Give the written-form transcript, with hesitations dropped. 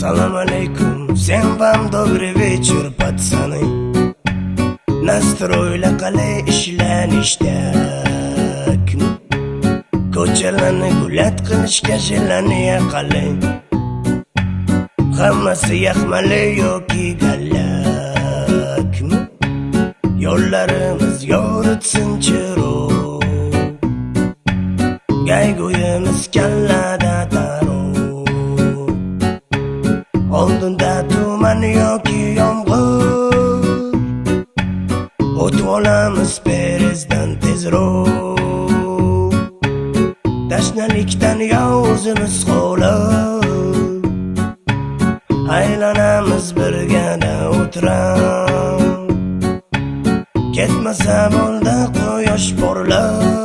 Салам алейкум, всем вам добрый вечер, пацаны. Nastroyla qalay ishlanishda ko'chalarni gulat qilishga jilaniya qalay. Hammasi yaxmali yoki galakmi, yo'llarimiz yoritsin chiru, gayguyimiz kallada taro. Oldinda tuman yoki yomg'ir, o'tib olamiz perezdan tezroq. Tashnalikdan yovuzimiz qo'lib, aylanamiz birgada o'tirib. Ketmasa bo'ldi quyosh porlab,